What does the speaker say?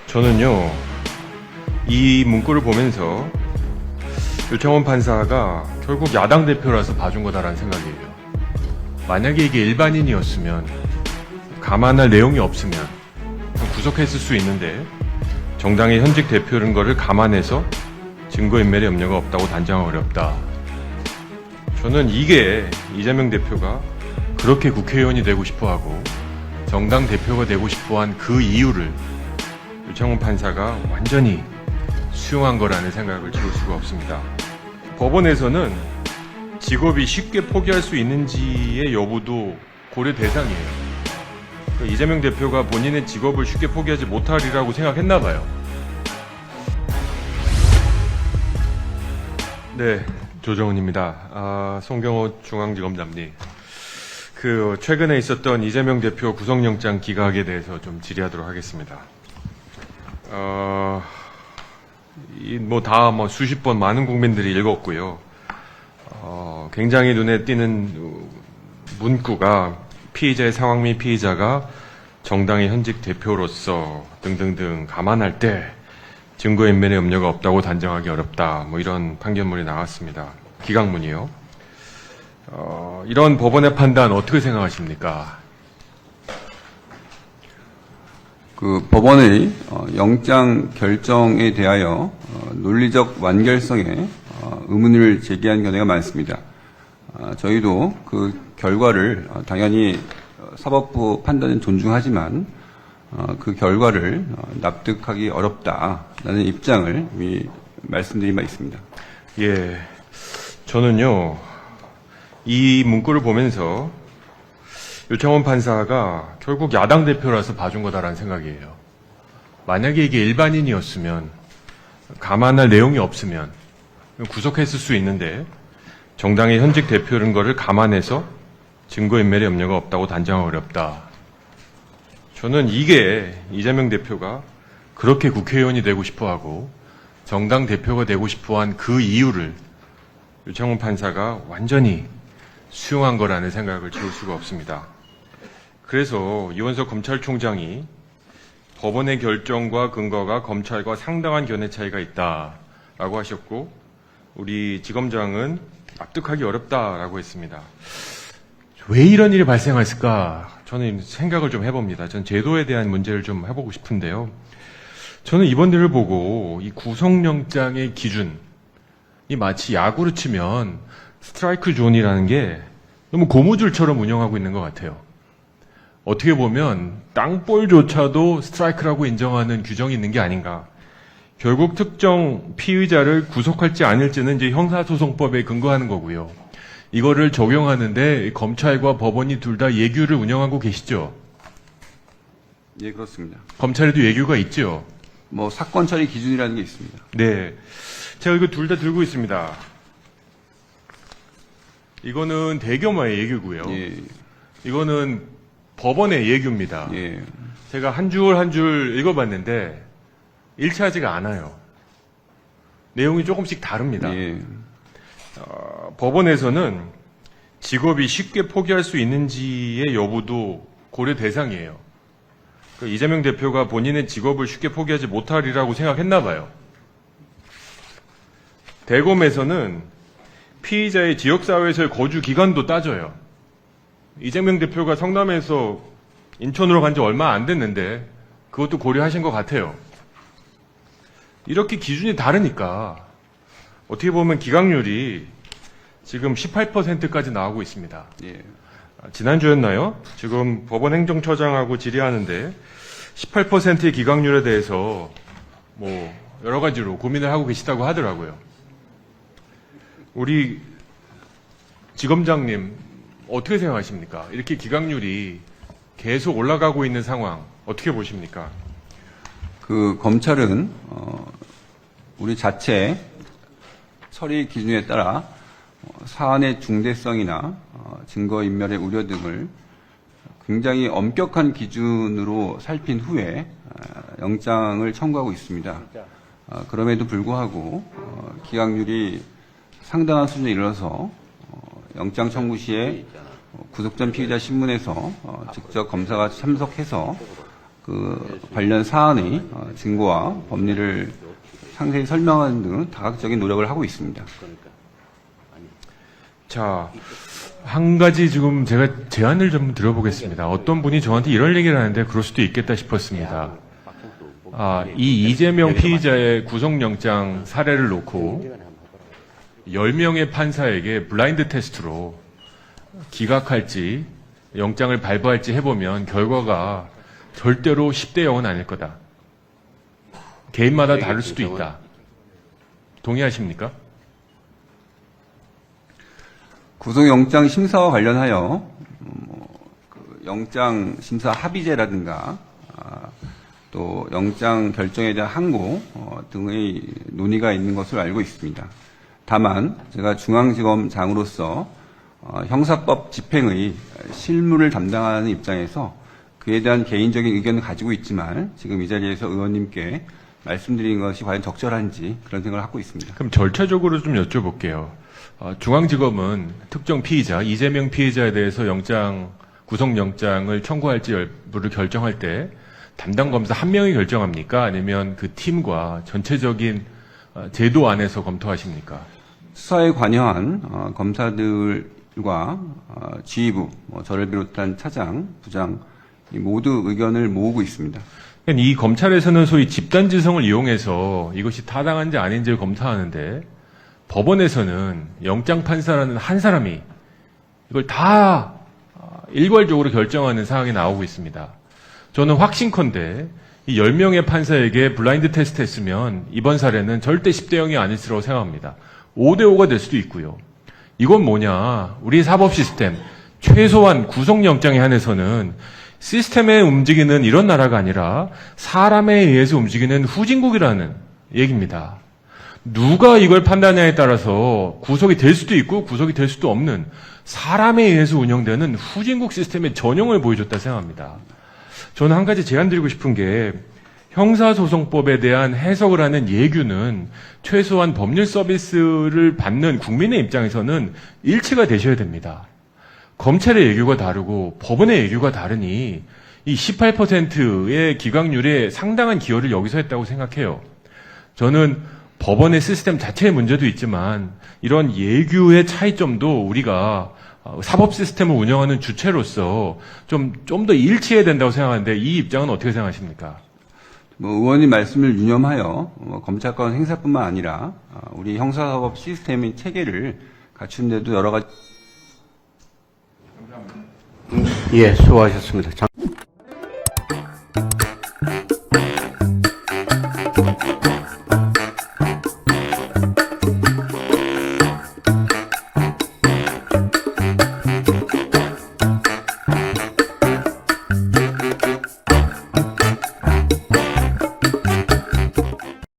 저는요, 이 문구를 보면서 유창훈 판사가 결국 야당 대표라서 봐준 거다라는 생각이에요. 만약에 이게 일반인이었으면, 감안할 내용이 없으면 구속했을 수 있는데, 정당의 현직 대표인 거를 감안해서 증거인멸의 염려가 없다고 단정하기 어렵다. 저는 이게 이재명 대표가 그렇게 국회의원이 되고 싶어하고 정당 대표가 되고 싶어한 그 이유를 유창훈 판사가 완전히 수용한 거라는 생각을 지울 수가 없습니다. 법원에서는 직업이 쉽게 포기할 수 있는지의 여부도 고려 대상이에요. 이재명 대표가 본인의 직업을 쉽게 포기하지 못하리라고 생각했나 봐요. 네, 조정훈입니다. 송경호 중앙지검장님. 최근에 있었던 이재명 대표 구속영장 기각에 대해서 좀 질의하도록 하겠습니다. 수십 번 많은 국민들이 읽었고요. 굉장히 눈에 띄는 문구가 피의자의 상황 및 피의자가 정당의 현직 대표로서 등등등 감안할 때 증거인멸의 염려가 없다고 단정하기 어렵다. 이런 판결문이 나왔습니다. 기각문이요. 이런 법원의 판단 어떻게 생각하십니까? 법원의 영장 결정에 대하여 논리적 완결성에 의문을 제기한 견해가 많습니다. 저희도 그 결과를 당연히 사법부 판단은 존중하지만 그 결과를 납득하기 어렵다라는 입장을 이미 말씀드린 바 있습니다. 예, 저는요, 이 문구를 보면서 유창훈 판사가 결국 야당 대표라서 봐준 거다라는 생각이에요. 만약에 이게 일반인이었으면, 감안할 내용이 없으면 구속했을 수 있는데, 정당의 현직 대표인 거를 감안해서 증거인멸의 염려가 없다고 단정하기 어렵다. 저는 이게 이재명 대표가 그렇게 국회의원이 되고 싶어하고 정당 대표가 되고 싶어한 그 이유를 유창훈 판사가 완전히 수용한 거라는 생각을 지울 수가 없습니다. 그래서 이원석 검찰총장이 법원의 결정과 근거가 검찰과 상당한 견해 차이가 있다라고 하셨고, 우리 지검장은 납득하기 어렵다라고 했습니다. 왜 이런 일이 발생했을까? 저는 생각을 좀 해봅니다. 전 제도에 대한 문제를 좀 해보고 싶은데요. 저는 이번 일을 보고 이 구속영장의 기준이 마치 야구로 치면 스트라이크 존이라는 게 너무 고무줄처럼 운영하고 있는 것 같아요. 어떻게 보면 땅볼조차도 스트라이크라고 인정하는 규정이 있는 게 아닌가. 결국 특정 피의자를 구속할지 아닐지는 이제 형사소송법에 근거하는 거고요. 이거를 적용하는데 검찰과 법원이 둘 다 예규를 운영하고 계시죠? 예, 그렇습니다. 검찰에도 예규가 있죠? 사건 처리 기준이라는 게 있습니다. 네. 제가 이거 둘 다 들고 있습니다. 이거는 대규모의 예규고요. 예. 이거는 법원의 예규입니다. 예. 제가 한 줄 한 줄 읽어봤는데 일치하지가 않아요. 내용이 조금씩 다릅니다. 예. 법원에서는 직업이 쉽게 포기할 수 있는지의 여부도 고려 대상이에요. 이재명 대표가 본인의 직업을 쉽게 포기하지 못하리라고 생각했나 봐요. 대검에서는 피의자의 지역사회에서의 거주 기간도 따져요. 이재명 대표가 성남에서 인천으로 간 지 얼마 안 됐는데 그것도 고려하신 것 같아요. 이렇게 기준이 다르니까 어떻게 보면 기각률이 지금 18%까지 나오고 있습니다. 예. 지난주였나요? 지금 법원 행정처장하고 질의하는데 18%의 기각률에 대해서 여러 가지로 고민을 하고 계시다고 하더라고요. 우리 지검장님 어떻게 생각하십니까? 이렇게 기각률이 계속 올라가고 있는 상황 어떻게 보십니까? 검찰은 우리 자체 처리 기준에 따라 사안의 중대성이나 증거인멸의 우려 등을 굉장히 엄격한 기준으로 살핀 후에 영장을 청구하고 있습니다. 그럼에도 불구하고 기각률이 상당한 수준에 이르러서 영장 청구 시에 구속 전 피의자 신문에서 직접 검사가 참석해서 그 관련 사안의 증거와 법리를 상세히 설명하는 등 다각적인 노력을 하고 있습니다. 자, 한 가지 지금 제가 제안을 좀 드려보겠습니다. 어떤 분이 저한테 이런 얘기를 하는데 그럴 수도 있겠다 싶었습니다. 이 이재명 피의자의 구속영장 사례를 놓고 10명의 판사에게 블라인드 테스트로 기각할지 영장을 발부할지 해보면 결과가 절대로 10대 0은 아닐 거다. 개인마다 다를 수도 있다. 동의하십니까? 구속영장 심사와 관련하여 그 영장 심사 합의제라든가 또 영장 결정에 대한 항고 등의 논의가 있는 것으로 알고 있습니다. 다만 제가 중앙지검장으로서 형사법 집행의 실무를 담당하는 입장에서 그에 대한 개인적인 의견을 가지고 있지만 지금 이 자리에서 의원님께 말씀드린 것이 과연 적절한지 그런 생각을 하고 있습니다. 그럼 절차적으로 좀 여쭤볼게요. 중앙지검은 특정 피의자, 이재명 피의자에 대해서 구속영장을 청구할지 여부를 결정할 때 담당 검사 한 명이 결정합니까? 아니면 그 팀과 전체적인 제도 안에서 검토하십니까? 수사에 관여한 검사들과 지휘부, 저를 비롯한 차장, 부장 모두 의견을 모으고 있습니다. 이 검찰에서는 소위 집단지성을 이용해서 이것이 타당한지 아닌지를 검토하는데 법원에서는 영장판사라는 한 사람이 이걸 다 일괄적으로 결정하는 상황이 나오고 있습니다. 저는 확신컨대 이 10명의 판사에게 블라인드 테스트 했으면 이번 사례는 절대 10대 0이 아닐수라고 생각합니다. 5대 5가 될 수도 있고요. 이건 뭐냐? 우리 사법 시스템, 최소한 구속영장에 한해서는 시스템에 움직이는 이런 나라가 아니라 사람에 의해서 움직이는 후진국이라는 얘기입니다. 누가 이걸 판단하냐에 따라서 구속이 될 수도 있고 구속이 될 수도 없는 사람에 의해서 운영되는 후진국 시스템의 전형을 보여줬다 생각합니다. 저는 한 가지 제안 드리고 싶은 게 형사소송법에 대한 해석을 하는 예규는 최소한 법률 서비스를 받는 국민의 입장에서는 일치가 되셔야 됩니다. 검찰의 예규가 다르고 법원의 예규가 다르니 이 18%의 기각률에 상당한 기여를 여기서 했다고 생각해요. 저는 법원의 시스템 자체의 문제도 있지만 이런 예규의 차이점도 우리가 사법 시스템을 운영하는 주체로서 좀 더 일치해야 된다고 생각하는데 이 입장은 어떻게 생각하십니까? 의원님 말씀을 유념하여 검찰권 행사뿐만 아니라 우리 형사사법 시스템의 체계를 갖춘 데도 여러 가지 예, 수고하셨습니다.